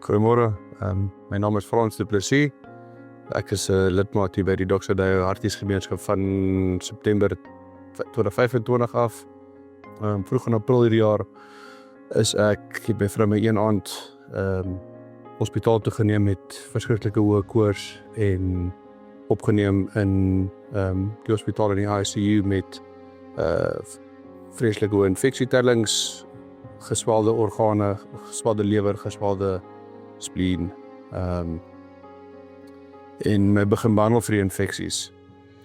Goeiemôre, my naam is Frans du Plessis. Ek is lidmaat hier by die Dr. Deo Hartiesgemeenskap van September 2025 af. Vroeg in April hierdie jaar is ek by vrou my een aand hospitaal toe geneem met verskriklike hoë koors en opgeneem in die hospitaal in die ICU met vreeslike hoë infeksietellings, geswelde organe, geswelde lewer, geswelde spleen. En my begin behandel vir die infeksies.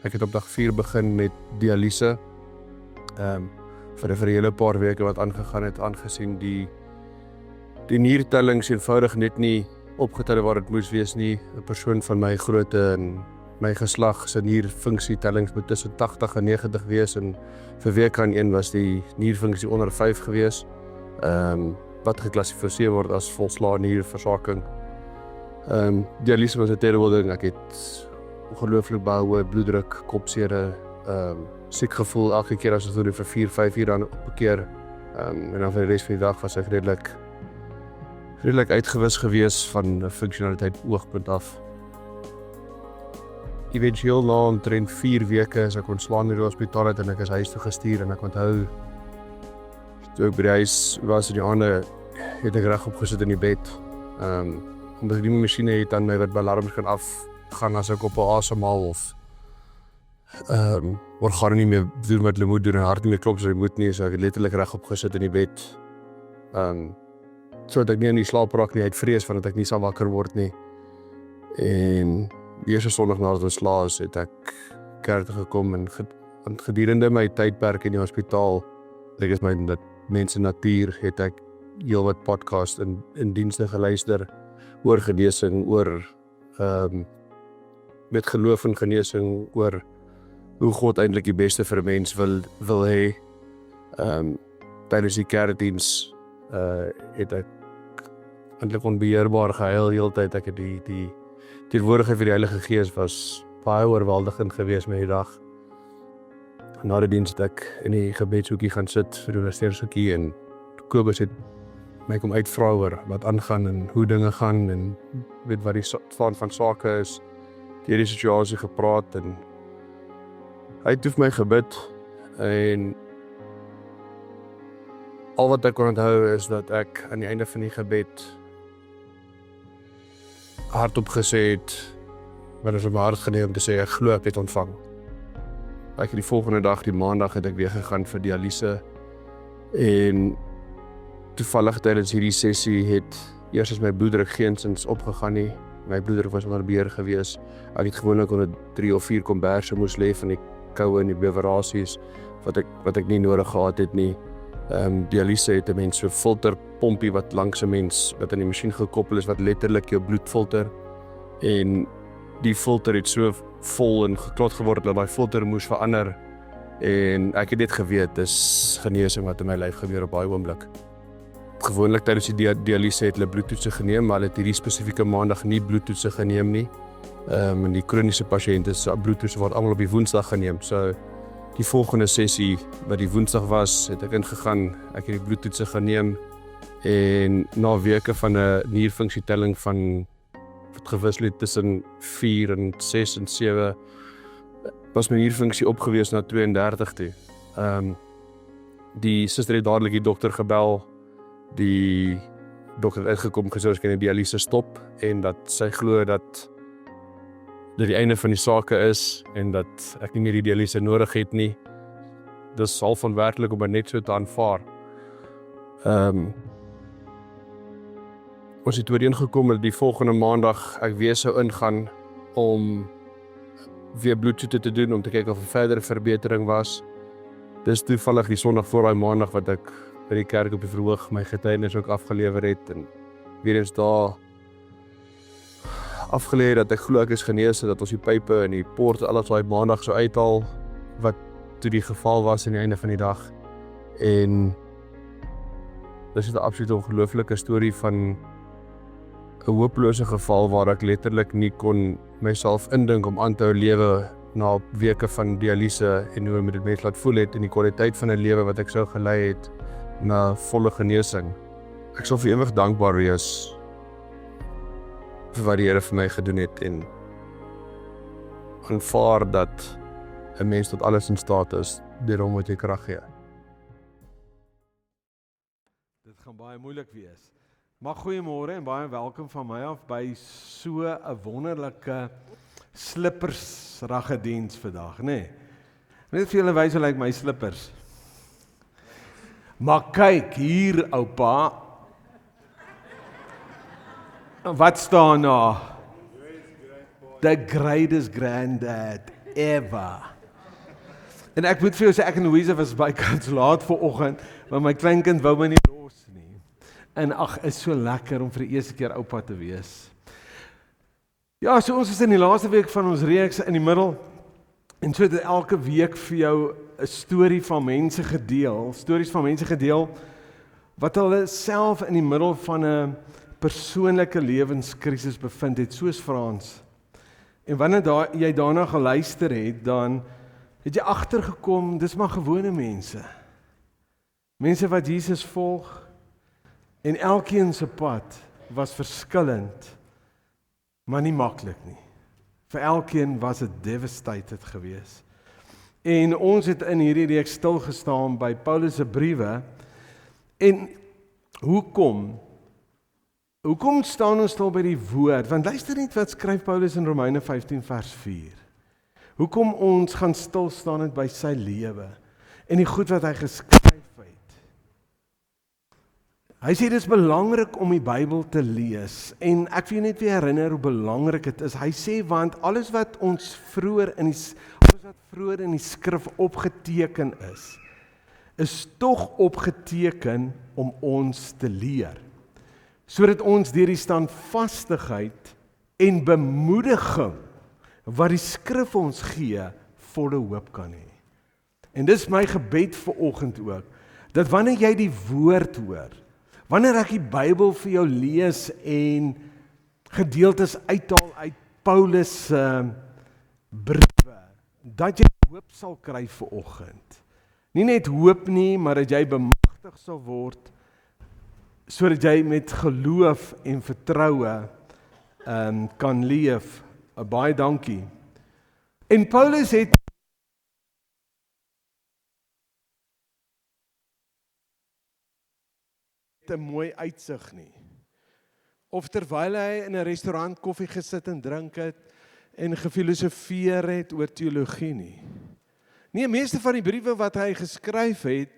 Ek het op dag 4 begin met dialyse. Vir 'n hele paar weke wat aangegaan het, aangesien die niertellings eenvoudig net nie opgetel het waar dit moes wees nie. 'n Persoon van my grootte en my geslag se nierfunksietellings moet tussen 80 en 90 wees, en vir week aan 1 was die nierfunksie onder 5 gewees. Wat geklassifiseer word as volslae nierversaking. Dialyse was 'n terrible ding. Ek het ongelooflik baie hoë bloeddruk, kopseer, siek gevoel elke keer as ek vir 4-5 uur dan op 'n keer. En dan vir die res van die dag was ek redelik uitgewis gewees van 'n funksionaliteit oogpunt af. Eventueel na omtrent 4 weke is ek ontslaan in die hospitaal uit en ek is huis toe gestuur, en ek onthou toe ek by die huis was in die aande, het ek reg opgesit in die bed. Omdat ek die masjiene het aan my wat alarms kan afgaan as ek op 'n asemhaal of organe nie meer doen wat hulle moet doen en hart nie meer klop soos hy moet nie, so ek het letterlik reg opgesit in die bed. Sodat ek nie in die slaap raak nie, uit vrees van dat ek nie sal wakker word nie. En die eerste Sondag nadat ons slaap is, het ek kerk toe gekom en gedurende my tydperk in die hospitaal, ek is my mense natuur, het ek heel wat podcast in dienste geluister oor genesing, oor met geloof en genesing, oor hoe God eintlik die beste vir 'n mens wil hê. Tydens die kerkdiens het ek eintlik onbeheerbaar gehuil heeltyd. Ek het die teenwoordigheid vir die Heilige Gees was baie oorweldigend geweest met die dag. Na die diens het ek in die gebedshoekie gaan sit vir die universiteitshoekie, en Kobus het my kom uitvra oor wat aangaan en hoe dinge gaan en weet wat die stand van sake is. Die hele situasie gepraat, en hy het vir my gebid, en al wat ek kon onthou is dat ek aan die einde van die gebed hardop gesê het, wat is op my hart geneem om te sê, ek glo ek het ontvang. Ek het die volgende dag, die maandag, het ek weer gegaan vir dialyse, en toevallig tydens hierdie sessie het eers my bloeddruk geensins opgegaan nie. My bloeddruk was onder beheer gewees. Ek het gewoonlik onder 3 of 4 komberse moes lê van die koue en die bewerasies wat ek nie nodig gehad het nie. Dialyse het 'n mens so 'n filterpompie wat langs 'n mens wat aan die masjien gekoppel is, wat letterlik jou bloed filter, en die filter het so vol en geklot geword dat daai filter moes verander, en ek het net geweet dis genesing wat in my lyf gebeur op daai oomblik. Gewoonlik tydens die dialyse het hulle bloedtoetse geneem, maar hulle het hierdie spesifieke maandag nie bloedtoetse geneem nie. En die kroniese pasiënte se bloedtoetse word almal op die Woensdag geneem. So die volgende sessie wat die Woensdag was, het ek ingegaan, ek het die bloedtoetse geneem, en na weke van 'n nierfunksietelling van wat gewissel het tussen 4 en 6 en 7, was my nierfunksie opgewees na 32 toe. Die suster het dadelik die dokter gebel. Die dokter het uitgekom gesê ons kan die dialyse stop, en dat sy glo dat dit die einde van die sake is en dat ek nie meer die dialyse nodig het nie. Dis half onwerklik om dit net so te aanvaar. Ons het ooreengekom dat die volgende maandag ek weer sou ingaan om weer bloedtoetse te doen, om te kyk of 'n verdere verbetering was. Dis toevallig die Sondag voor daai maandag wat ek by die kerk op die verhoog my getuienis ook afgelewer het, en weer eens daar afgeleer dat ek glo ek is genees, dat ons die pype en die poort alles daai maandag sou uithaal, wat toe die geval was aan die einde van die dag. En dis 'n absoluut ongelooflike storie van 'n hopelose geval waar ek letterlik nie kon myself indink om aan te hou lewe na weke van dialyse, en hoe met dit mens laat voel het, en die kwaliteit van 'n lewe wat ek sou gelei het na volle genesing. Ek sal vir ewig dankbaar wees vir wat die Here vir my gedoen het en aanvaar dat 'n mens tot alles in staat is deur hom wat jy krag gee. Dit gaan baie moeilik wees. Maar goeiemôre en baie welkom van my af by so 'n wonderlike slippersragge diens vandag, nê? Nee. Net vir julle wys hoe lyk my slippers. Maar kyk hier, oupa. Wat staan daar? The greatest granddad ever. En ek moet vir jou sê, ek en Louise was bykans laat vanoggend, want my kleinkind wou my nie los nie. En ag, is so lekker om vir die eerste keer oupa te wees. Ja, so ons is in die laaste week van ons reeks in die middel, en so het elke week vir jou 'n storie van mense gedeel, stories van mense gedeel, wat hulle self in die middel van 'n persoonlike lewenskrisis bevind het, soos Frans. En wanneer jy daarna geluister het, dan het jy agtergekom, dis maar gewone mense. Mense wat Jesus volg, en elkeen se pad was verskillend, maar nie maklik nie. Vir elkeen was dit devastated geweest. En ons het in hierdie reeks stilgestaan by Paulus se briewe. En hoekom staan ons stil by die woord? Want luister net wat skryf Paulus in Romeine 15 vers 4. Hoekom ons gaan stil staan by sy lewe en die goed wat hy geskryf het. Hy sê dit is belangrik om die Bybel te lees, en ek wil net weer herinner hoe belangrik dit is. Hy sê, want alles wat vroeër in die skrif opgeteken is tog opgeteken om ons te leer, sodat ons deur die standvastigheid en bemoediging wat die skrif ons gee, volle hoop kan hê. En dis my gebed vir oggend ook, dat wanneer jy die woord hoor, wanneer ek die Bybel vir jou lees en gedeeltes uithaal uit Paulus se briewe, dat jy hoop sal kry vir oggend. Nie net hoop nie, maar dat jy bemagtig sal word, sodat jy met geloof en vertroue kan leef. Baie dankie. En Paulus het een mooi uitsig nie. Of terwyl hy in 'n restaurant koffie gesit en drink het en gefilosofeer het oor teologie nie. Nee, meeste van die briewe wat hy geskryf het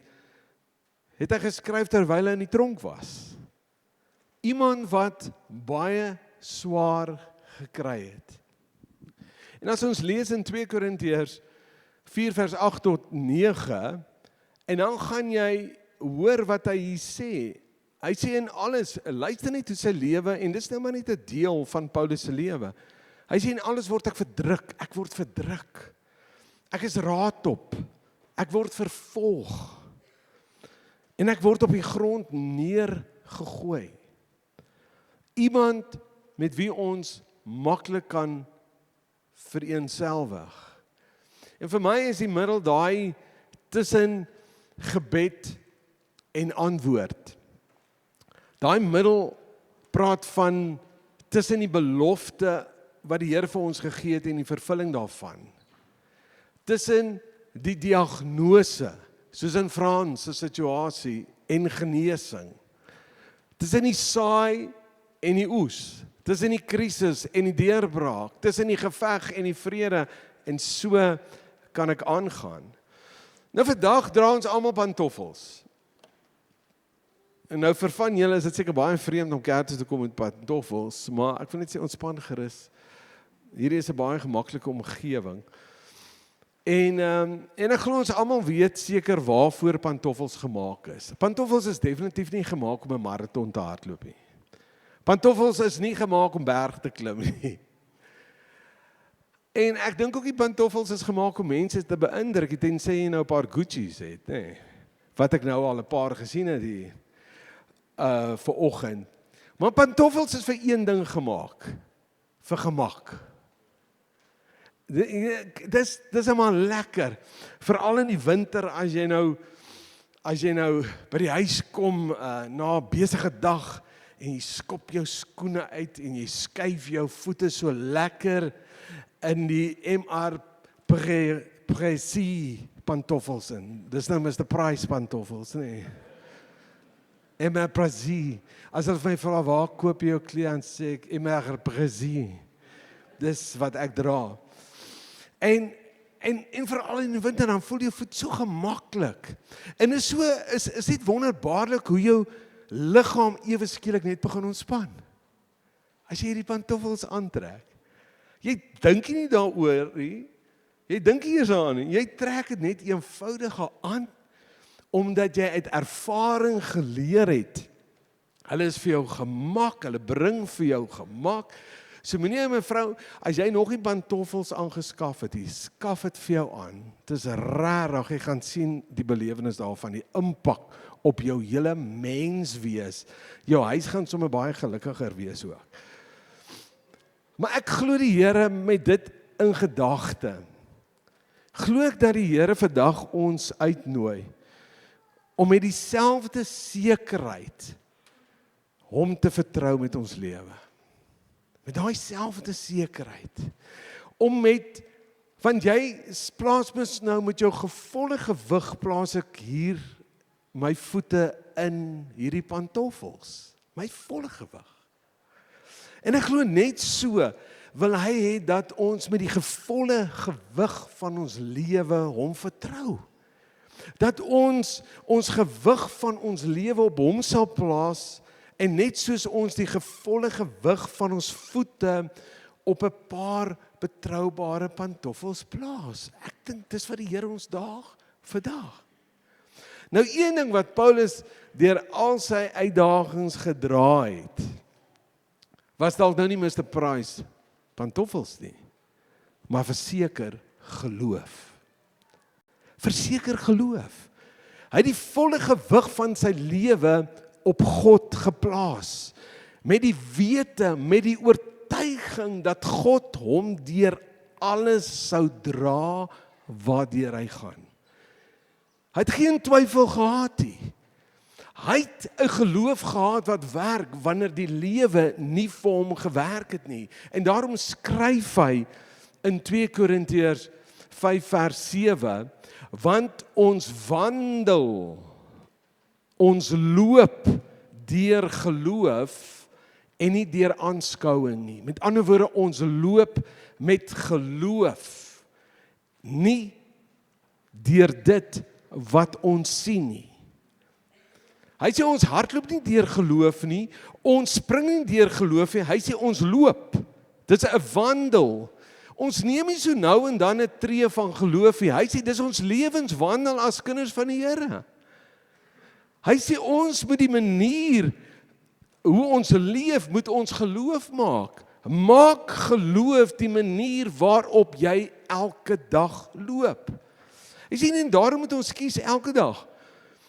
hy geskryf terwyl hy in die tronk was. Iemand wat baie swaar gekry het. En as ons lees in 2 Korintiërs 4 vers 8 tot 9, en dan gaan jy hoor wat hy hier sê. Hy sê in alles, luister net hoe sy lewe, en dis nou maar net 'n deel van Paulus se lewe. Hy sê in alles word ek word verdruk. Ek is raadop, ek word vervolg. En ek word op die grond neergegooi. Iemand met wie ons maklik kan vereenselwig. En vir my is die middel daai tussen gebed en antwoord. Daai middel praat van tussen die belofte wat die Here vir ons gegee het en die vervulling daarvan. Tussen die diagnose, soos in Frans se situasie, en genesing. Tussen die saai en die oes. Tussen die krisis en die deurbraak. Tussen die geveg en die vrede. En so kan ek aangaan. Nou vandag dra ons almal pantoffels. En nou vir van julle is dit seker baie vreemd om kerk toe te kom met pantoffels, maar ek wil net sê ontspan gerus. Hierdie is 'n baie gemaklike omgewing. En ek glo ons almal weet seker waarvoor pantoffels gemaak is. Pantoffels is definitief nie gemaak om 'n marathon te hardloop nie. Pantoffels is nie gemaak om berg te klim nie. En ek dink ook die pantoffels is gemaak om mense te beïndruk, tensy jy nou 'n paar Gucci's het, nê. Wat ek nou al 'n paar gesien het hier vir oggend. Maar pantoffels is vir een ding gemaak, vir gemak. Dis maar lekker, veral in die winter as jy nou by die huis kom na 'n besige dag en jy skop jou skoene uit en jy skuif jou voete so lekker in die MR Précis pantoffels in. Dis nou Mr. Price pantoffels, nee. MR Précis. As hulle my vra, waar koop jy jou klere, dan sê ek MR Précis. Dis wat ek dra. En veral in die winter, dan voel jou voet so gemaklik. En is net wonderbaarlik hoe jou liggaam ewe skielik net begin ontspan. As jy hierdie pantoffels aantrek. Jy dink nie daaroor nie. Jy dink nie eens aan nie. Jy trek dit net eenvoudig aan, omdat jy uit ervaring geleer het. Hulle is vir jou gemak, hulle bring vir jou gemak. So meneer en mevrou, as jy nog nie pantoffels aangeskaf het, skaf dit vir jou aan. Dit is rarig, jy gaan sien die belewenis daarvan, die impak op jou hele menswees. Jou huis gaan sommer baie gelukkiger wees ook. Maar ek glo die Here met dit in gedagte. Glo ek dat die Here vandag ons uitnooi om met dieselfde sekerheid hom te vertrou met ons lewe. Met daai selfde sekerheid. Want jy plaas mens nou met jou gevolle gewig, plaas ek hier my voete in hierdie pantoffels. My volle gewig. En ek glo net so, wil hy hê dat ons met die gevolle gewig van ons lewe hom vertrou. Dat ons gewig van ons lewe op hom sal plaas, en net soos ons die gevolle gewig van ons voete op 'n paar betroubare pantoffels plaas. Ek dink dis wat die Here ons daag vandag. Nou een ding wat Paulus deur al sy uitdagings gedra het, was dalk nou nie Mr. Price pantoffels nie, maar verseker geloof. Verseker geloof. Hy het die volle gewig van sy lewe op God geplaas, met die wete, met die oortuiging dat God hom deur alles sou dra waardeur hy gaan. Hy het geen twyfel gehad nie. Hy het 'n geloof gehad wat werk wanneer die lewe nie vir hom gewerk het nie. En daarom skryf hy in 2 Korintiërs 5 vers 7, want ons wandel, ons loop deur geloof en nie deur aanskouing nie. Met ander woorde, ons loop met geloof, nie deur dit wat ons sien nie. Hy sê ons hardloop nie deur geloof nie, ons spring nie deur geloof nie, hy sê ons loop. Dit is 'n wandel. Ons neem nie so nou en dan 'n tree van geloof nie. Hy sê dis ons lewenswandel as kinders van die Here. Hy sê ons moet die manier hoe ons leef, moet ons geloof maak. Maak geloof die manier waarop jy elke dag loop. Jy sien, en daarom moet ons kies elke dag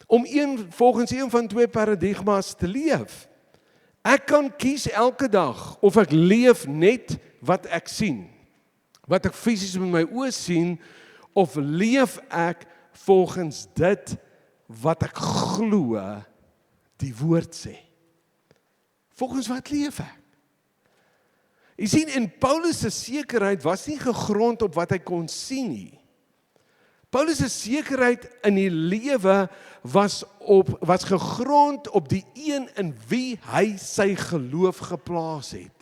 om volgens een van 2 paradigmas te leef. Ek kan kies elke dag of ek leef net wat ek sien, wat ek fisies met my oë sien, of leef ek volgens dit wat ek glo die woord sê. Volgens wat leef ek? Jy sien, en Paulus se sekerheid was nie gegrond op wat hy kon sien nie. Paulus se sekerheid in die lewe was gegrond op die een in wie hy sy geloof geplaas het.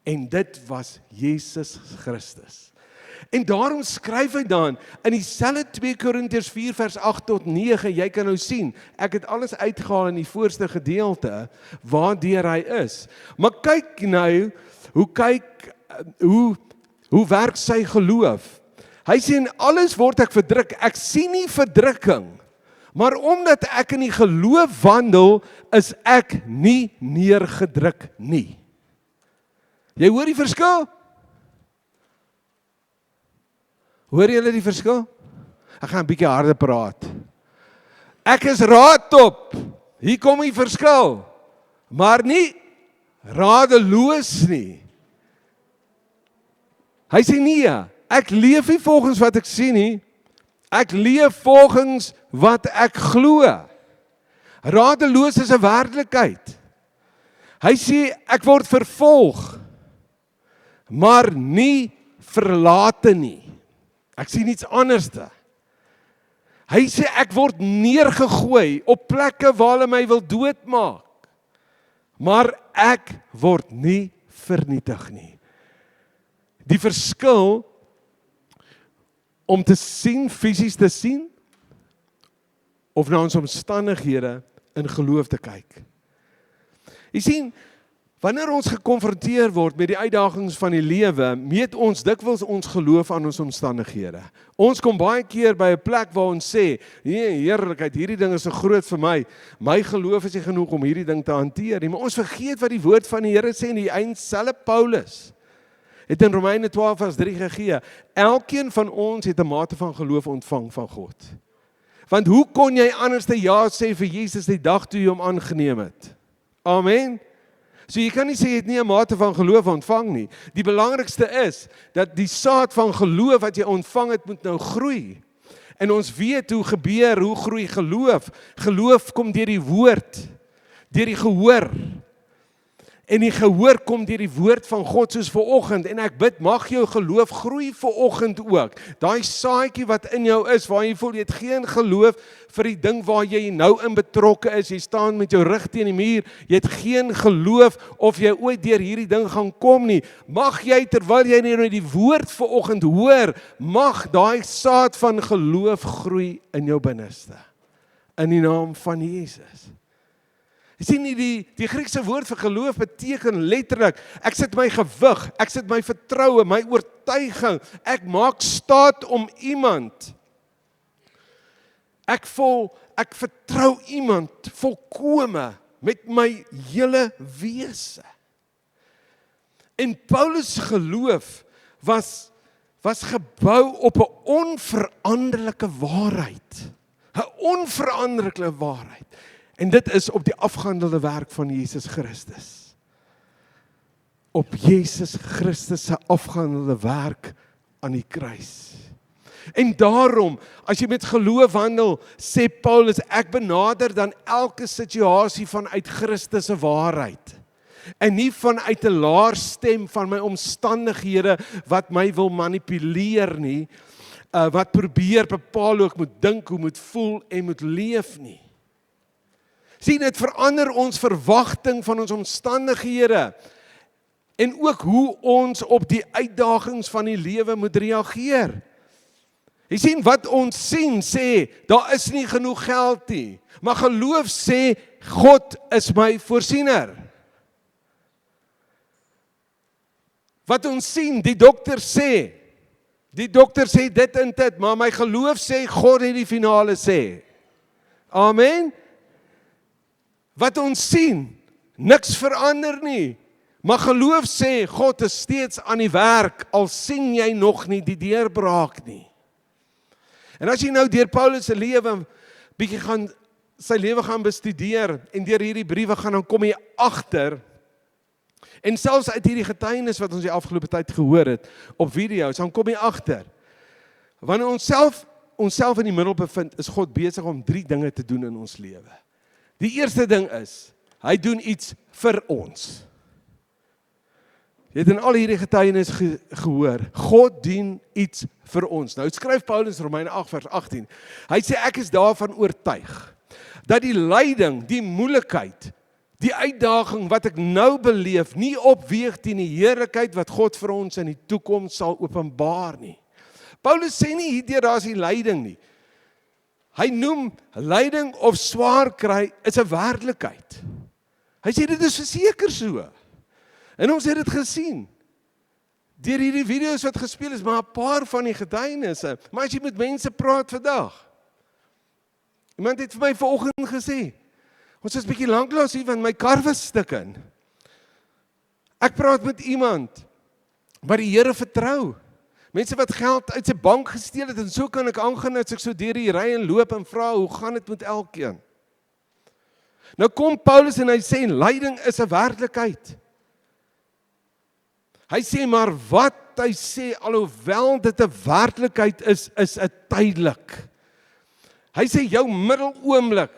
En dit was Jesus Christus. En daarom skryf hy dan in dieselfde 2 Korintiërs 4 vers 8 tot 9, jy kan nou sien, ek het alles uitgehaal in die voorste gedeelte, waardeur hy is. Maar kyk nou, hoe werk sy geloof? Hy sê, in alles word ek verdruk, ek sien nie verdrukking, maar omdat ek in die geloof wandel, is ek nie neergedruk nie. Jy hoor die verskil? Hoor julle die verskil? Ek gaan 'n bietjie harder praat. Ek is raadop, hier kom die verskil, maar nie radeloos nie. Hy sê nee, ek leef nie volgens wat ek sien nie, ek leef volgens wat ek glo. Radeloos is 'n werklikheid. Hy sê, ek word vervolg, maar nie verlate nie. Ek sien iets anderste. Hy sê, ek word neergegooi op plekke waar hulle my wil doodmaak, maar ek word nie vernietig nie. Die verskil om te sien, fisies te sien, of na ons omstandighede in geloof te kyk. Jy sien, wanneer ons gekonfronteer word met die uitdagings van die lewe, meet ons dikwels ons geloof aan ons omstandighede. Ons kom baie keer by 'n plek waar ons sê, nee, heerlikheid, hierdie ding is so groot vir my. My geloof is nie genoeg om hierdie ding te hanteer nie. Maar ons vergeet wat die woord van die Here sê in die eind, selfe Paulus het in Romeine 12 vers 3 gegee. Elkeen van ons het 'n mate van geloof ontvang van God. Want hoe kon jy anders te ja sê vir Jesus die dag toe jy hom aangeneem het? Amen. So jy kan nie sê jy het nie 'n mate van geloof ontvang nie. Die belangrikste is dat die saad van geloof wat jy ontvang het moet nou groei. En ons weet hoe groei geloof. Geloof kom deur die woord, deur die gehoor. En die gehoor kom deur die woord van God soos vanoggend. En ek bid, mag jou geloof groei vanoggend ook. Daai saadjie wat in jou is, waar jy voel jy het geen geloof vir die ding waar jy nou in betrokke is. Jy staan met jou rug teen die muur. Jy het geen geloof of jy ooit deur hierdie ding gaan kom nie. Mag jy, terwyl jy nou die woord vanoggend hoor, mag daai saad van geloof groei in jou binneste. In die naam van Jesus. Jy sien nie, die Griekse woord vir geloof beteken letterlik, ek sit my gewig, ek sit my vertroue, my oortuiging, ek maak staat om iemand. Ek vertrou iemand volkome met my hele wese. En Paulus geloof was gebou op 'n onveranderlike waarheid. 'n Onveranderlike waarheid. En dit is op die afgehandelde werk van Jesus Christus. Op Jesus Christus se afgehandelde werk aan die kruis. En daarom, as jy met geloof wandel, sê Paulus, ek benader dan elke situasie vanuit Christus se waarheid. En nie vanuit 'n laer stem van my omstandighede wat my wil manipuleer nie, wat probeer bepaal hoe ek moet dink, hoe moet voel en moet leef nie. Sien, dit verander ons verwagting van ons omstandighede en ook hoe ons op die uitdagings van die lewe moet reageer. Jy sien, wat ons sien sê, daar is nie genoeg geld nie, maar geloof sê, God is my voorsiener. Wat ons sien, die dokter sê dit en dit, maar my geloof sê, God het die finale sê. Amen. Wat ons sien, niks verander nie, maar geloof sê, God is steeds aan die werk, al sien jy nog nie die deurbraak nie. En as jy nou deur Paulus se lewe bietjie sy lewe gaan bestudeer en deur hierdie briewe gaan, dan kom jy agter, en selfs uit hierdie getuienis wat ons die afgelope tyd gehoor het op video's, dan kom jy agter, wanneer onsself in die middel bevind, is God besig om 3 dinge te doen in ons lewe. Die eerste ding is, hy doen iets vir ons. Jy het in al hierdie getuienis gehoor, God doen iets vir ons. Nou skryf Paulus Romeine 8 vers 18, hy sê ek is daarvan oortuig, dat die lyding, die moeilikheid, die uitdaging wat ek nou beleef, nie opweeg teen die heerlikheid wat God vir ons in die toekoms sal openbaar nie. Paulus sê nie hierdeur daar is die lyding nie. Hy noem lyding of swaar kry is 'n werklikheid. Hy sê dit is verseker so. En ons het dit gesien. Deur hierdie video's wat gespeel is, maar 'n paar van die getuienisse. Maar as jy met mense praat vandag. Iemand het vir my vanoggend gesê, ons is bietjie lanklaas hier want my kar was stukkend. Ek praat met iemand wat die Here vertrou. Mense wat geld uit sy bank gesteel het, en so kan ek aangaan as ek so deur die ry en loop en vra, hoe gaan dit met elkeen? Nou kom Paulus en hy sê, lyding is 'n werklikheid. Hy sê, maar wat hy sê, alhoewel dit 'n werklikheid is 'n tydelik. Hy sê, jou middeloomblik,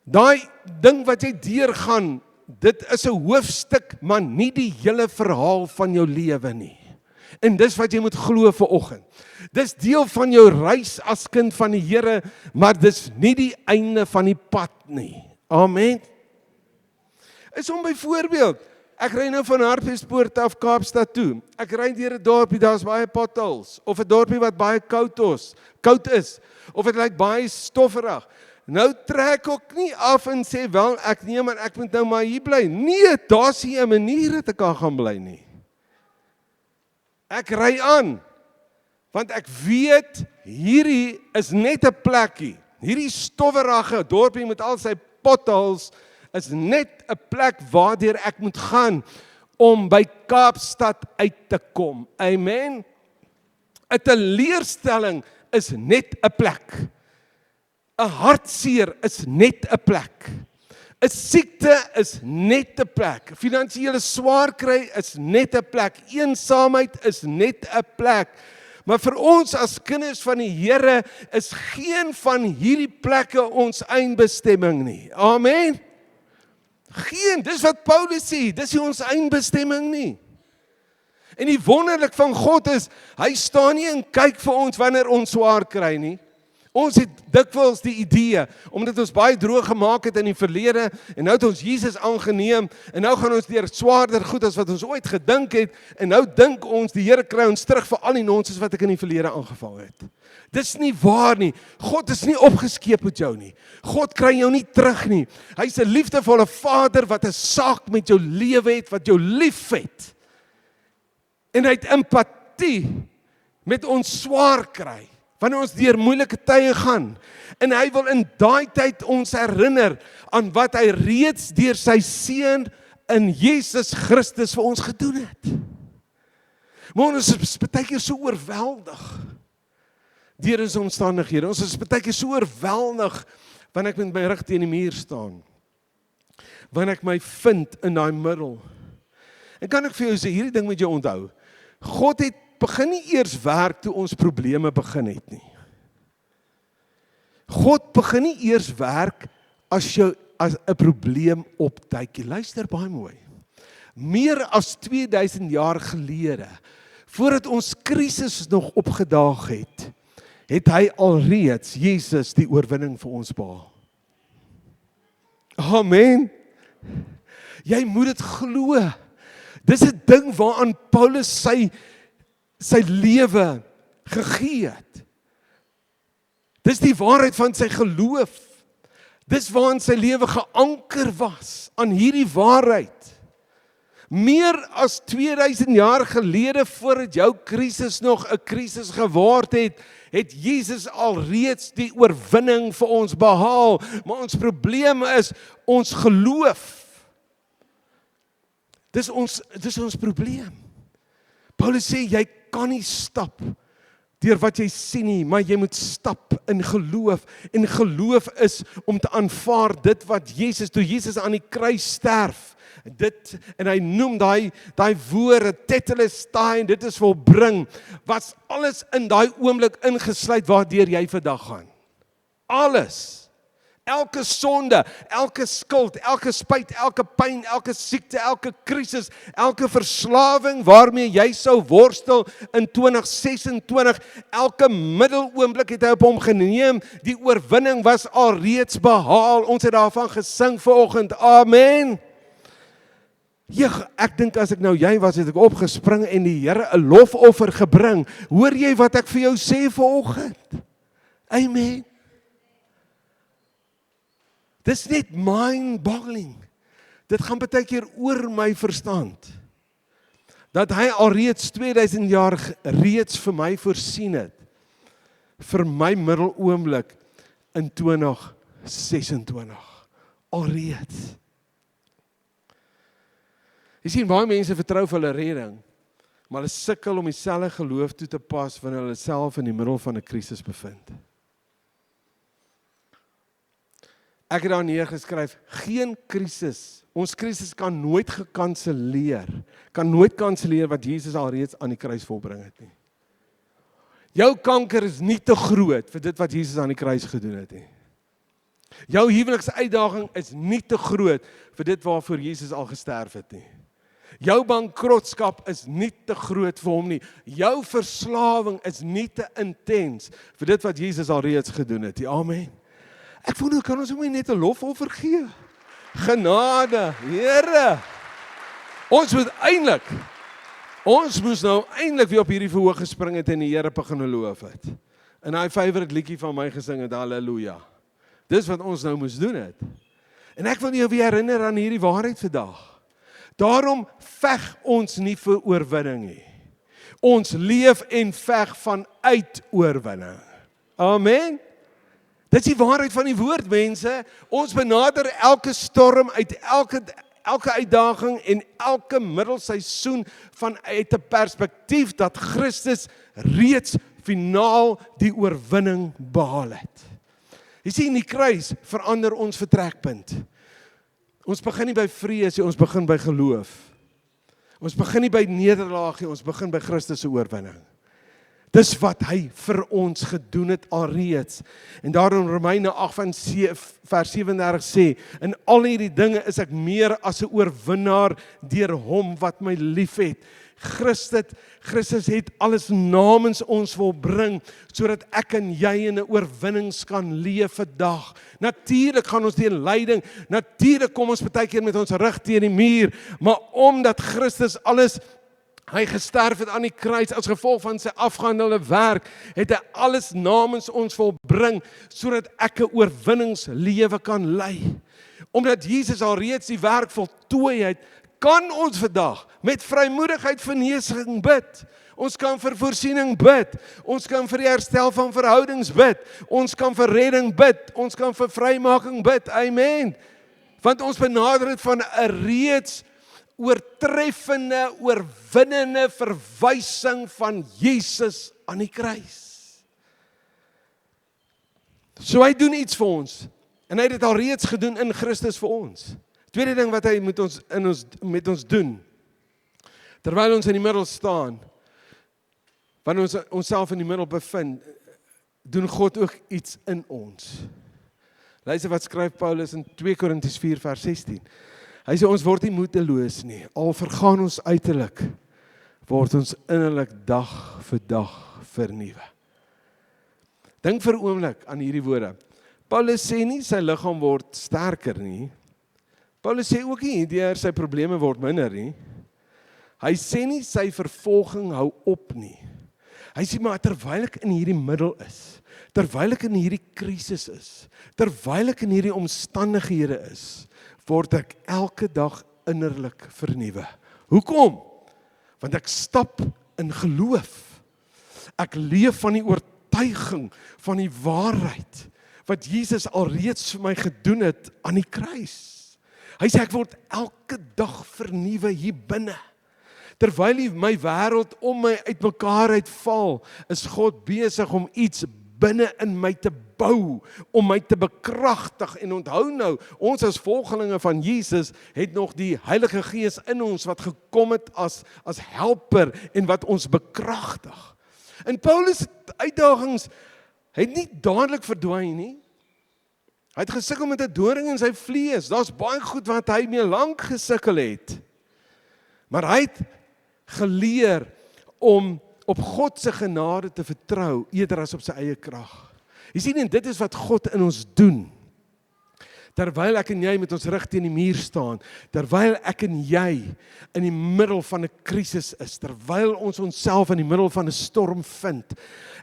daai ding wat jy deurgaan, dit is 'n hoofstuk, maar nie die hele verhaal van jou lewe nie. En dis wat jy moet glo vanoggend. Dis deel van jou reis as kind van die Here, maar dis nie die einde van die pad nie. Amen. Is om byvoorbeeld, ek ry nou van Hartbeespoort af Kaapstad toe. Ek ry deur 'n dorpie, daar's baie potholes, of 'n dorpie wat baie koud is, of dit lyk baie stofferig. Nou trek ek nie af en sê, wel, ek moet nou maar hier bly. Nee, daar's nie 'n manier dat ek kan gaan bly nie. Ek ry aan, want ek weet, hierdie is net 'n plekkie. Hierdie stofferige dorpie met al sy potholes is net 'n plek waardeur ek moet gaan om by Kaapstad uit te kom. Amen. 'n teleurstelling is net 'n plek. 'n hartseer is net 'n plek. 'n siekte is net 'n plek. Finansiële swaar kry is net 'n plek. Eensaamheid is net 'n plek. Maar vir ons as kinders van die Here is geen van hierdie plekke ons eindbestemming nie. Amen. Geen, dis wat Paulus sê, dis nie ons eindbestemming nie. En die wonderlik van God is, hy staan nie en kyk vir ons wanneer ons swaar kry nie. Ons het dikwels die idee, omdat ons baie droog gemaak het in die verlede, en nou het ons Jesus aangeneem, en nou gaan ons deur swaarder goed as wat ons ooit gedink het, en nou dink ons, die Here kry ons terug vir al die nonsens wat ek in die verlede aangevang het. Dis nie waar nie. God is nie opgeskeep met jou nie. God kry jou nie terug nie. Hy's 'n liefdevolle Vader wat 'n saak met jou lewe het, wat jou liefhet. En hy het empatie met ons swaar kry, wanneer ons deur moeilike tye gaan. En hy wil in daai tyd ons herinner aan wat hy reeds deur sy seun in Jesus Christus vir ons gedoen het. Maar ons is baie keer so oorweldig deur ons omstandighede. Ons is baie keer so oorweldig wanneer ek met my rug teen die muur staan. Wanneer ek my vind in daai middel. En kan ek vir jou sê, hierdie ding moet jy onthou. God het begin nie eers werk toe ons probleme begin het nie. God begin nie eers werk as 'n probleem opduik. Luister baie mooi. Meer as 2000 jaar gelede, voordat ons krisis nog opgedaag het, het hy alreeds, Jesus, die oorwinning vir ons behaal. Amen. Jy moet dit glo. Dis 'n ding waaraan Paulus sy lewe gegee het. Dis die waarheid van sy geloof. Dis waarin sy lewe geanker was, aan hierdie waarheid. Meer as 2000 jaar gelede, voordat jou krisis nog 'n krisis geword het, het Jesus alreeds die oorwinning vir ons behaal. Maar ons probleem is ons geloof. Dis ons probleem. Paulus sê, jy kan nie stap deur wat jy sien nie, maar jy moet stap in geloof. En geloof is om te aanvaar dit wat toe Jesus aan die kruis sterf, en hy noem daai woorde, tetelestai, en dit is volbring, was alles in daai oomblik ingesluit waardeur jy vandag gaan. Alles. Elke sonde, elke skuld, elke spyt, elke pyn, elke siekte, elke krisis, elke verslawing waarmee jy sou worstel in 2026, elke middeloomblik het hy op hom geneem, die oorwinning was alreeds behaal. Ons het daarvan gesing vanoggend. Amen. Ek dink as ek nou jy was, het ek opgespring en die Here 'n lofoffer gebring. Hoor jy wat ek vir jou sê vanoggend? Amen. Dis net mind-boggling. Dit gaan baie keer oor my verstand. Dat hy alreeds 2000 jaar reeds vir my voorsien het. Vir my middeloomblik in 2026. Alreeds. Jy sien, baie mense vertrou vir hulle redding, maar hulle sukkel om dieselfde geloof toe te pas wanneer hulle self in die middel van 'n krisis bevind. Ek het daar neergeskryf, geen krisis, ons krisis kan nooit kanselleer wat Jesus alreeds aan die kruis volbring het nie. Jou kanker is nie te groot vir dit wat Jesus aan die kruis gedoen het nie. Jou huweliksuitdaging is nie te groot vir dit waarvoor Jesus al gesterf het nie. Jou bankrotskap is nie te groot vir hom nie. Jou verslawing is nie te intens vir dit wat Jesus al reeds gedoen het. Amen. Ek voel nou kan ons hom net 'n lofoffer gee. Genade, Here. Ons moes nou eintlik weer op hierdie verhoog gespring het en die Here begin loof het. En hy favourite liedjie van my gesing het, Halleluja. Dis wat ons nou moes doen het. En ek wil jou weer herinner aan hierdie waarheid vandag. Daarom veg ons nie vir oorwinning nie. Ons leef en veg vanuit oorwinning. Amen. Dit is die waarheid van die woord, mense. Ons benader elke storm uit elke uitdaging en elke middelseisoen vanuit 'n perspektief dat Christus reeds finaal die oorwinning behaal het. Jy sien, die kruis verander ons vertrekpunt. Ons begin nie by vrees nie, ons begin by geloof. Ons begin nie by nederlaag nie, ons begin by Christus se oorwinning. Dis wat hy vir ons gedoen het alreeds. En daarom Romeine 8 vers 37 sê, in al hierdie dinge is ek meer as 'n oorwinnaar deur hom wat my liefhet. Christus het alles namens ons volbring, sodat ek en jy in 'n oorwinnings kan leef vandag. Natuurlik gaan ons teen lyding, natuurlik kom ons baie keer met ons rug teen die muur, maar omdat Christus alles hy gesterf het aan die kruis as gevolg van sy afgehandelde werk, het hy alles namens ons volbring, sodat ek 'n oorwinningslewe kan lei. Omdat Jesus al reeds die werk voltooi het, kan ons vandag met vrymoedigheid vir genesing bid. Ons kan vir voorsiening bid. Ons kan vir die herstel van verhoudings bid. Ons kan vir redding bid. Ons kan vir vrymaking bid. Amen. Want ons benader dit van 'n reeds oortreffende, oorwinnende verwysing van Jesus aan die kruis. So hy doen iets vir ons. En hy het dit al reeds gedoen in Christus vir ons. Tweede ding wat hy met ons doen, terwyl ons in die middel staan, wanneer ons onsself in die middel bevind, doen God ook iets in ons. Luister wat skryf Paulus in 2 Korintiërs 4 vers 16. Hy sê ons word nie moedeloos nie, al vergaan ons uiterlik, word ons innerlik dag vir dag vernuwe. Dink vir 'n oomblik aan hierdie woorde. Paulus sê nie sy liggaam word sterker nie. Paulus sê ook nie deur sy probleme word minder nie. Hy sê nie sy vervolging hou op nie. Hy sê maar terwyl ek in hierdie middel is, terwyl ek in hierdie krisis is, terwyl ek in hierdie omstandighede is, word ek elke dag innerlik vernuwe. Hoekom? Want ek stap in geloof. Ek leef van die oortuiging van die waarheid wat Jesus alreeds vir my gedoen het aan die kruis. Hy sê ek word elke dag vernuwe hier binne. Terwyl my wêreld om my uitmekaar uitval, is God besig om iets binne in my te bou, om my te bekragtig. En onthou nou, ons as volgelinge van Jesus het nog die Heilige Gees in ons wat gekom het as helper en wat ons bekragtig. En Paulus uitdagings het nie dadelik verdwyn nie. Hy het gesukkel met 'n doring in sy vlees. Daar's baie goed wat hy mee lank gesukkel het. Maar hy het geleer om op God se genade te vertrou eerder as op sy eie krag. Jy sien, en dit is wat God in ons doen. Terwyl ek en jy met ons rug teen die muur staan, terwyl ek en jy in die middel van 'n krisis is, terwyl ons onsself in die middel van 'n storm vind,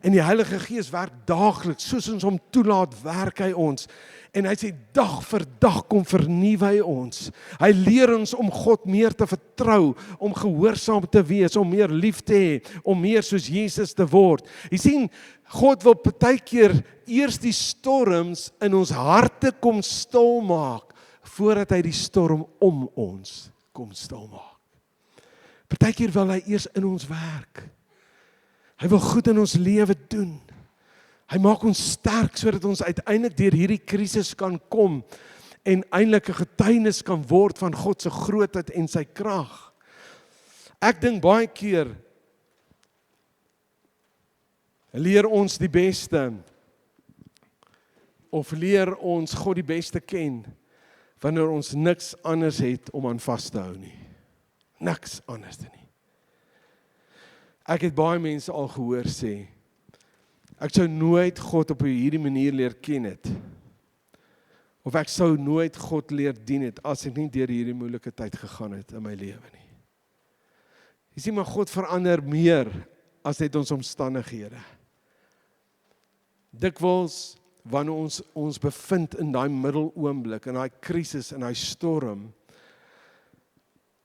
en die Heilige Gees werk daagliks, soos ons hom toelaat, werk hy ons. En hy sê dag vir dag kom vernuwe hy ons. Hy leer ons om God meer te vertrou, om gehoorsaam te wees, om meer lief te hê, om meer soos Jesus te word. Jy sien, God wil partykeer eers die storms in ons harte kom stil maak, voordat hy die storm om ons kom stil maak. Partykeer wil hy eers in ons werk. Hy wil goed in ons lewe doen. Hy maak ons sterk, sodat ons uiteindelik deur hierdie krisis kan kom, en eintlik 'n getuienis kan word van God se grootheid en sy krag. Ek dink baie keer leer ons die beste of leer ons God die beste ken, wanneer ons niks anders het om aan vas te hou nie. Niks anders nie. Ek het baie mense al gehoor sê, ek sou nooit God op hierdie manier leer ken het, of ek sou nooit God leer dien het, as ek nie deur hierdie moeilike tyd gegaan het in my lewe nie. Jy sien, maar God verander meer as net ons omstandighede. Dikwels, wanneer ons bevind in daai middeloomblik, in daai krisis, in daai storm,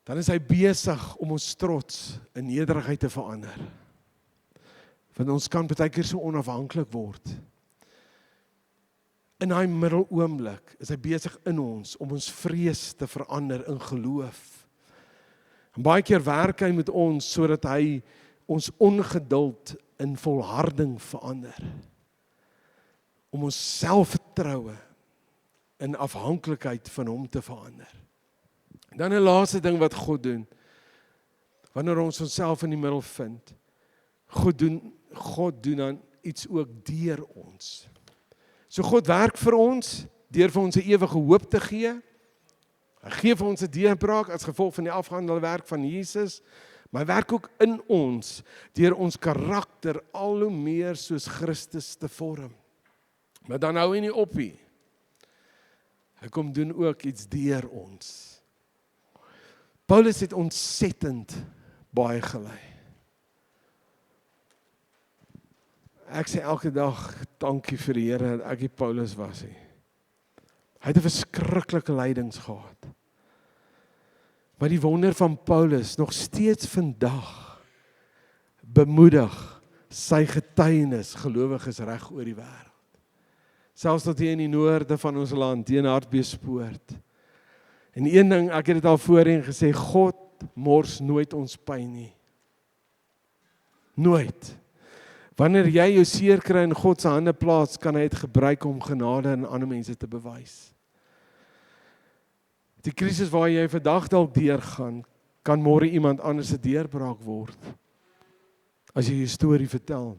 dan is hy besig om ons trots in nederigheid te verander. Want ons kan baie keer so onafhanklik word. In daai middeloomblik is hy besig in ons om ons vrees te verander in geloof. En baie keer werk hy met ons sodat hy ons ongeduld in volharding verander. Om ons selfvertroue in afhanklikheid van hom te verander. Dan 'n laaste ding wat God doen, wanneer ons onsself in die middel vind, God doen dan iets ook deur ons. So God werk vir ons, deur vir ons 'n ewige hoop te gee. Hy gee vir ons 'n deurbraak as gevolg van die afgehandelde werk van Jesus, maar hy werk ook in ons, deur ons karakter al hoe meer soos Christus te vorm. Maar dan hou hy nie op nie. Hy kom doen ook iets deur ons. Paulus het ontsettend baie gelei. Ek sê elke dag, dankie vir die Here dat ek die Paulus was nie. Hy het 'n verskriklike lydings gehad. Maar die wonder van Paulus, nog steeds vandag, bemoedig sy getuienis gelowiges reg oor die wêreld. Selfs tot hier in die noorde van ons land, hier in Hartbeespoort. En een ding, ek het dit al voorheen gesê, God mors nooit ons pyn nie. Nooit. Wanneer jy jou seer kry in God se hande plaas, kan hy dit gebruik om genade aan ander mense te bewys. Die krisis waar jy vandag dalk deurgaan, kan môre iemand anders se deurbraak word. As jy 'n storie vertel.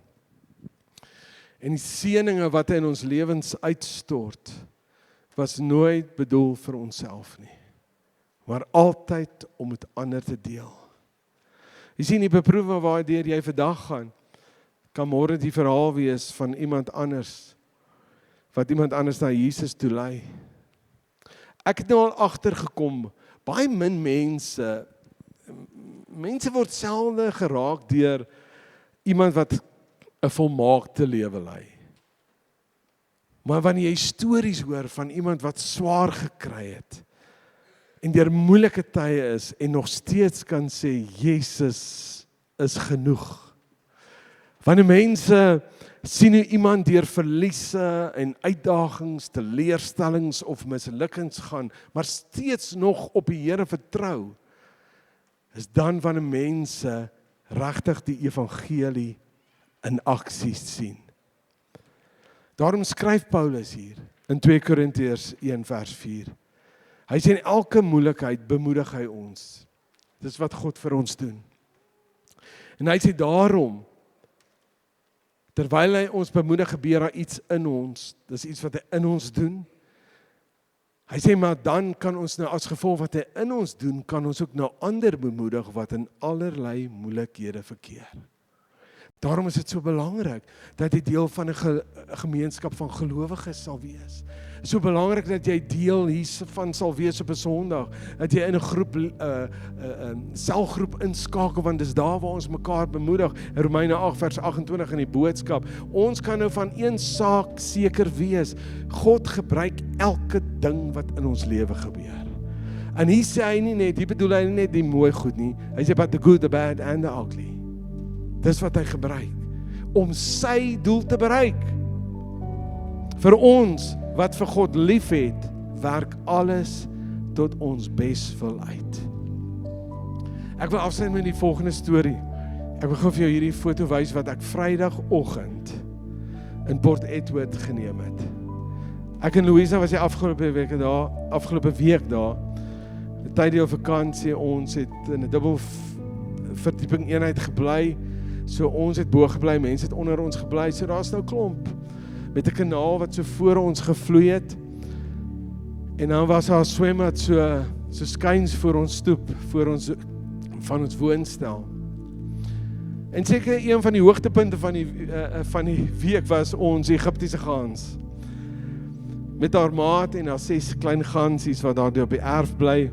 En die seëninge wat hy in ons lewens uitstort, was nooit bedoel vir onsself nie, maar altyd om met ander te deel. Jy sien, die beproewing waardeur jy vandag gaan, kan môre die verhaal wees van iemand anders, wat iemand anders na Jesus toe lei. Ek het nou al agtergekom, baie min mense word selde geraak deur iemand wat 'n volmaakte lewe lei. Maar wanneer jy stories hoor van iemand wat swaar gekry het, en deur moeilike tye is, en nog steeds kan sê, Jesus is genoeg. Wanneer mense sien hoe iemand deur verliese en uitdagings, teleurstellings of mislukkings gaan, maar steeds nog op die Here vertrou, is dan wanneer mense regtig die evangelie in aksie sien. Daarom skryf Paulus hier in 2 Korintiërs 1 vers 4. Hy sê in elke moeilikheid bemoedig hy ons. Dis wat God vir ons doen. En hy sê daarom, terwyl hy ons bemoedig, gebeur daar iets in ons. Dis iets wat hy in ons doen. Hy sê, maar dan kan ons nou as gevolg wat hy in ons doen, kan ons ook nou ander bemoedig wat in allerlei moeilikhede verkeer. Daarom is dit so belangrik dat jy deel van 'n gemeenskap van gelowiges sal wees. So belangrik dat jy deel hiervan sal wees op 'n Sondag, dat jy in 'n groep selgroep inskakel, want dis daar waar ons mekaar bemoedig. In Romeine 8 vers 28 in die boodskap. Ons kan nou van een saak seker wees. God gebruik elke ding wat in ons lewe gebeur. En hier sê hy nie net, hier bedoel hy nie net die mooi goed nie. Hy sê but the good, the bad and the ugly. Dis wat hy gebruik om sy doel te bereik. Vir ons wat vir God liefhet, werk alles tot ons beswil uit. Ek wil afsluit met die volgende storie. Ek wil gou vir jou hierdie foto wys wat ek Vrydagoggend in Port Edward geneem het. Ek en Louisa was die afgelope week daar. 'n Tyddeel vakansie, ons het in 'n dubbel verdieping eenheid gebly. So ons het bo gebly, mense het onder ons gebly, so daar's nou klomp met 'n kanaal wat so voor ons gevloei het. En dan was haar swembad so skuins voor ons stoep, voor ons van ons woonstel. En seker een van die hoogtepunte van die week was ons Egiptiese gans. Met haar maat en haar 6 klein gansies wat daar op die erf bly.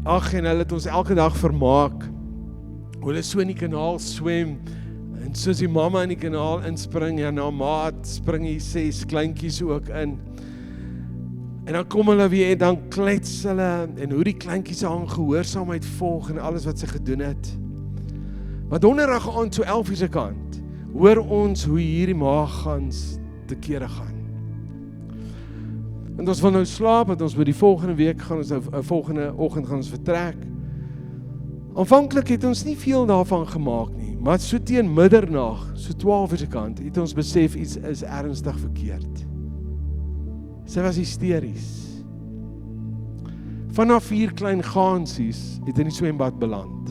Ag, en hulle het ons elke dag vermaak. Hulle so in die kanaal swem, en soos die mamma in die kanaal inspring, en haar maat spring die 6 kleintjies ook in. En dan kom hulle weer en dan klets hulle, en hoe die kleintjies aan gehoorsaamheid volg en alles wat sy gedoen het. Maar donderdag aand so 11:00 se kant, hoor ons hoe hierdie maaggans te kere gaan. En ons wil nou slaap, want ons by die volgende week gaan ons volgende oggend gaan ons vertrek. Aanvanklik het ons nie veel daarvan gemaak nie, maar so teen middernag, so 12:00 se kant, het ons besef iets is ernstig verkeerd. Sy was hysteries. Vanaf 4 klein gansies het in die swembad beland.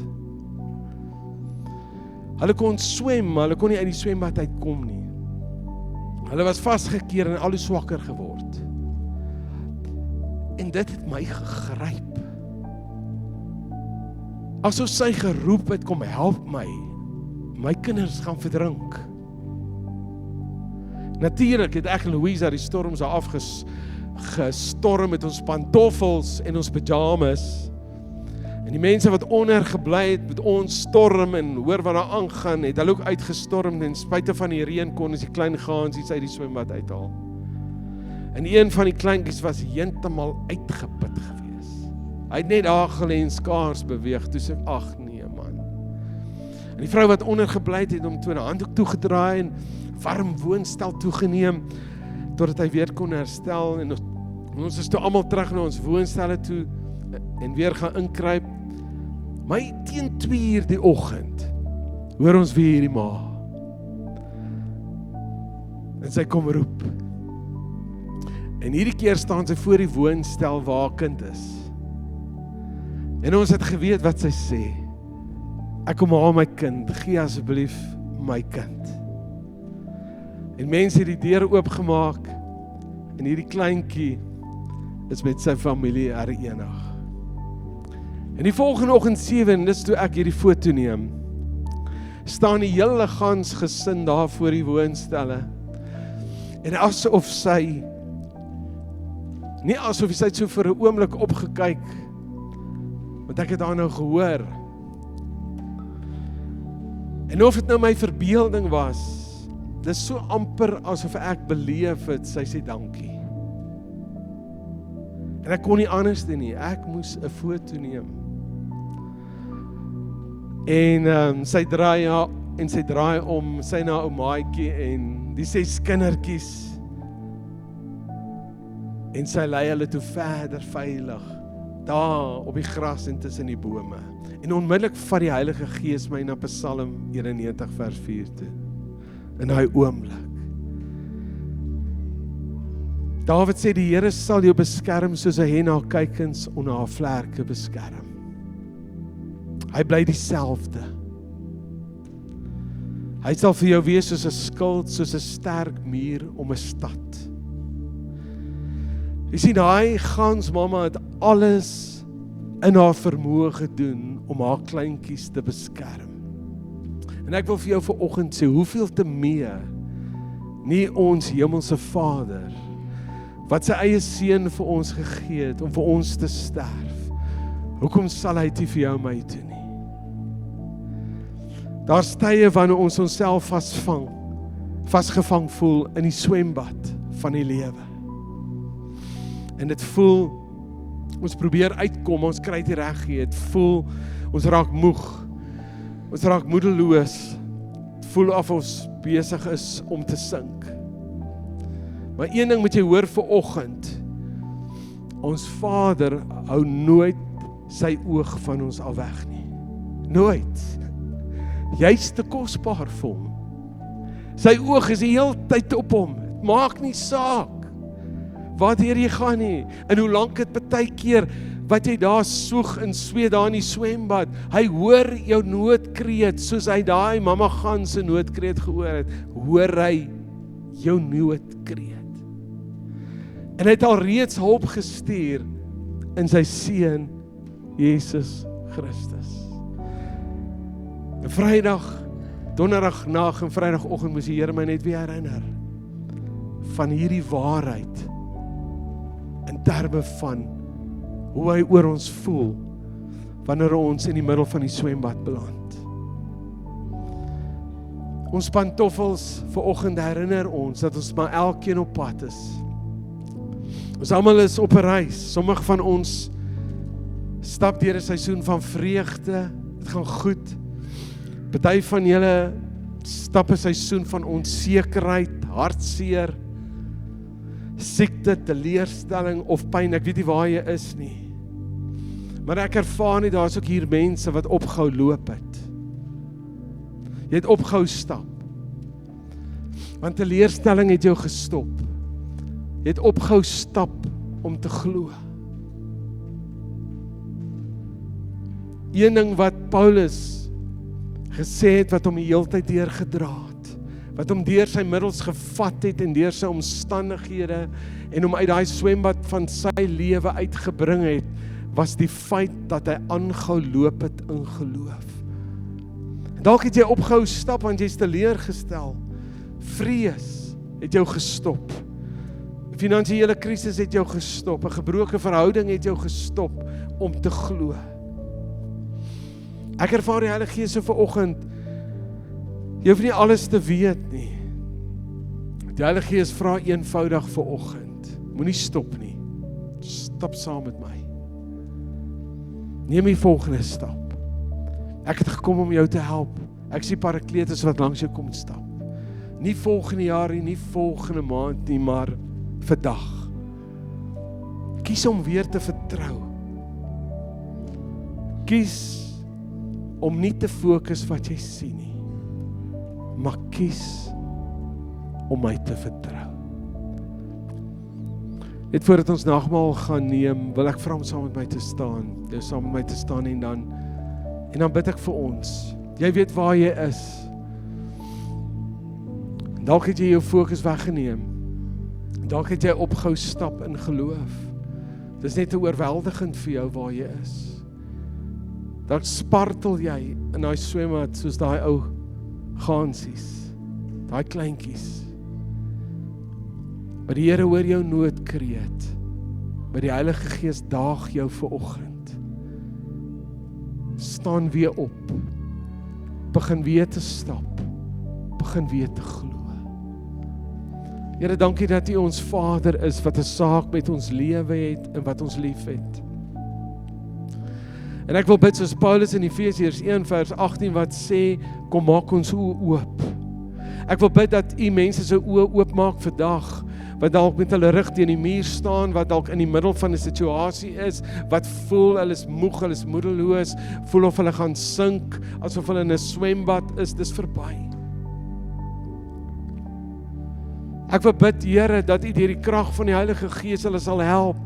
Hulle kon swem, maar hulle kon nie uit die swembad uitkom nie. Hulle was vasgekeer en al hoe swakker geword. En dit het my gegryp. Asof sy geroep het, kom help my. My kinders gaan verdrink. Natuurlik het ek en Louisa die storms daar afgestorm met ons pantoffels en ons pyjamas. En die mense wat onder gebly het met ons storm en hoor wat daar aangaan, het hulle ook uitgestorm en spite van die reën kon ons die klein gansies uit die swembad uithaal. En een van die kleintjies was heeltemal uitgeput gewees. Hy het net daar gelê en skaars beweeg, toe sê ek, ag nee man. En die vrou wat onder gebly het hom toe 'n handdoek toegedraai en warm woonstel toegeneem, totdat hy weer kon herstel, en ons is toe almal terug na ons woonstelle toe, en weer gaan inkruip. Maar teen 2:00 die oggend, hoor ons weer hierdie ma. En sy kom roep. En hierdie keer staan sy voor die woonstel waar haar kind is. En ons het geweet wat sy sê. Ek kom haal my kind, gee asseblief my kind. En mense het die deur oopgemaak, en hierdie kleintjie is met sy familie herenig. En die volgende oggend 7, en dis toe ek hierdie foto neem, staan die hele gans gesin daar voor die woonstelle. En asof sy het so vir 'n oomblik opgekyk, want ek het haar nou gehoor. En of dit nou my verbeelding was, dis so amper asof ek beleef het, sy sê dankie. En ek kon nie anders doen nie, ek moes 'n foto neem. En sy draai om, sy na ou maatjie en die 6 kindertjies. En sy lei hulle toe verder veilig, daar op die gras en tussen die bome. En onmiddellik vat die Heilige Gees my na Psalm 91 vers 4 toe. In daai oomblik. Dawid sê die Here sal jou beskerm soos 'n hen haar kuikens onder haar vlerke beskerm. Hy bly dieselfde. Hy sal vir jou wees soos 'n skild, soos 'n sterk muur om 'n stad. Jy sien, daai gansmamma het alles in haar vermoë gedoen om haar kleintjies te beskerm. En ek wil vir jou vanoggend sê, hoeveel te meer nie ons hemelse Vader, wat sy eie seun vir ons gegee het, om vir ons te sterf. Hoekom sal hy dit vir jou en my doen nie? Daar's tye wanneer ons onsself vasgevang voel in die swembad van die lewe. En dit voel, ons probeer uitkom, ons kry dit reg gee, dit voel, ons raak moeg, ons raak moedeloos, het voel of ons besig is om te sink. Maar een ding moet jy hoor vanoggend, ons Vader hou nooit sy oog van ons al weg nie. Nooit. Jy's te kosbaar vir hom. Sy oog is die hele tyd op hom. Het maak nie saak waartoe jy gaan nie, en hoe lank het partykeer wat jy daar soeg en sweet daar in die swembad, hy hoor jou noodkreet, soos hy daai mamma gaan se noodkreet gehoor het, hoor hy jou noodkreet. En hy het alreeds hulp gestuur in sy seun Jesus Christus. En Vrydag, Donderdag nag en Vrydagoggend moes die Here my net weer herinner van hierdie waarheid in terme van hoe hy oor ons voel wanneer ons in die middel van die swembad beland. Ons pantoffels vanoggend herinner ons dat ons maar elkeen op pad is. Ons almal is op 'n reis. Sommige van ons stap deur 'n seisoen van vreugde. Dit gaan goed. Party van julle stap 'n seisoen van onsekerheid, hartseer, siekte, teleurstelling of pyn. Ek weet nie waar jy is nie. Maar ek ervaar nie, daar is ook hier mense wat opgehou loop het. Jy het opgehou stap. Want teleurstelling het jou gestop. Jy het opgehou stap om te glo. Een ding wat Paulus gesê het, wat hom die heeltyd deurgedra het, wat hom deur sy middels gevat het en deur sy omstandighede en hom uit daai swembad van sy lewe uitgebring het, was die feit dat hy aangehou loop het in geloof. En dalk het jy opgehou stap want jy's teleurgestel. Vrees het jou gestop. 'n Finansiële krisis het jou gestop. 'n Gebroke verhouding het jou gestop om te glo. Ek ervaar die Heilige Gees so vanoggend. Jy hoef nie alles te weet nie. Die Heilige Gees vra eenvoudig vanoggend. Moenie stop nie. Stap saam met my. Neem die volgende stap. Ek het gekom om jou te help. Ek sien Parakletus wat langs jou kom stap. Nie volgende jaar nie volgende maand nie, maar vandag. Kies om weer te vertrou. Kies om nie te fokus wat jy sien nie, maar kies om my te vertrou. Net voordat ons nagmaal gaan neem, wil ek vra om saam met my te staan. Jy saam met my te staan en dan bid ek vir ons. Jy weet waar jy is. Dalk het jy jou fokus weggeneem. Dalk het jy opgehou stap in geloof. Dit is net te oorweldigend vir jou waar jy is. Dan spartel jy in daai swembad soos daai ou gansies, daai kleintjies. Maar die Here hoor jou noodkreet. Maar die Heilige Gees daag jou vanoggend. Staan weer op. Begin weer te stap. Begin weer te glo. Here, dankie dat U ons Vader is wat 'n saak met ons lewe het en wat ons lief het. En ek wil bid soos Paulus in Efesiërs 1 vers 18 wat sê, kom maak ons oë oop. Ek wil bid dat U mense se oë oopmaak vandag, wat dalk met hulle rug teen die muur staan, wat dalk in die middel van 'n situasie is, wat voel hulle is moeg, hulle is moedeloos, voel of hulle gaan sink, asof hulle in 'n swembad is, dis verby. Ek wil bid, Here, dat U deur die krag van die Heilige Gees hulle sal help.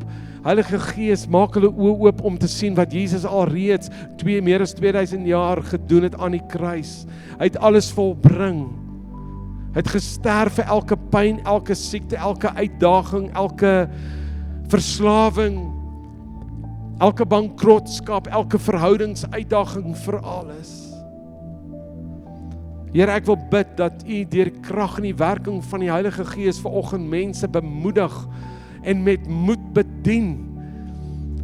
Heilige Gees, maak hulle oë oop om te sien wat Jesus alreeds meer as 2000 jaar gedoen het aan die kruis. Hy het alles volbring. Hy het gesterf vir elke pyn, elke siekte, elke uitdaging, elke verslawing, elke bankrotskap, elke verhoudingsuitdaging, vir alles. Here, ek wil bid dat U deur die krag en die werking van die Heilige Gees vanoggend mense bemoedig en met moed bedien.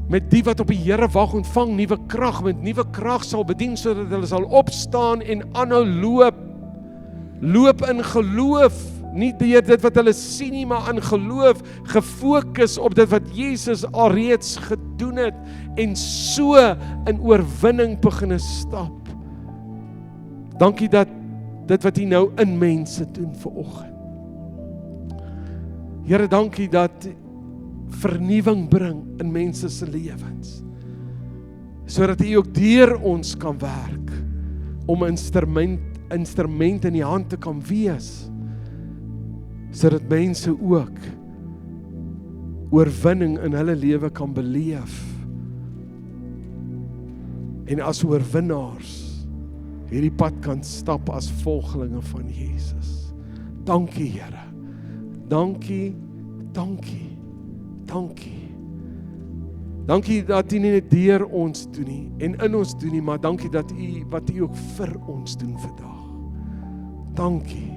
Met die wat op die Here wag, ontvang nuwe krag, met nuwe krag sal bedien sodat hulle sal opstaan en aanhou loop. Loop in geloof, nie deur dit wat hulle sien nie, maar in geloof, gefokus op dit wat Jesus alreeds gedoen het en so in oorwinning begin stap. Dankie dat dit wat U nou in mense doen vanoggend. Here, dankie dat vernuwing bring in mense se lewens, sodat U ook deur ons kan werk om instrument in die hand te kan wees, sodat mense ook oorwinning in hulle lewe kan beleef en as oorwinnaars hierdie pad kan stap as volgelinge van Jesus. Dankie, Here, Dankie, dankie, dankie. Dankie dat U nie net deur ons doen nie en in ons doen nie, maar dankie dat U wat U ook vir ons doen vandag. Dankie.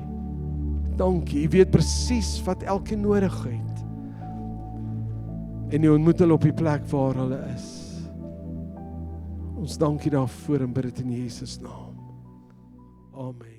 Dankie. U weet presies wat elke nodig het. En U ontmoet hulle op die plek waar hulle is. Ons dankie daarvoor en bid dit in Jesus naam. Amen.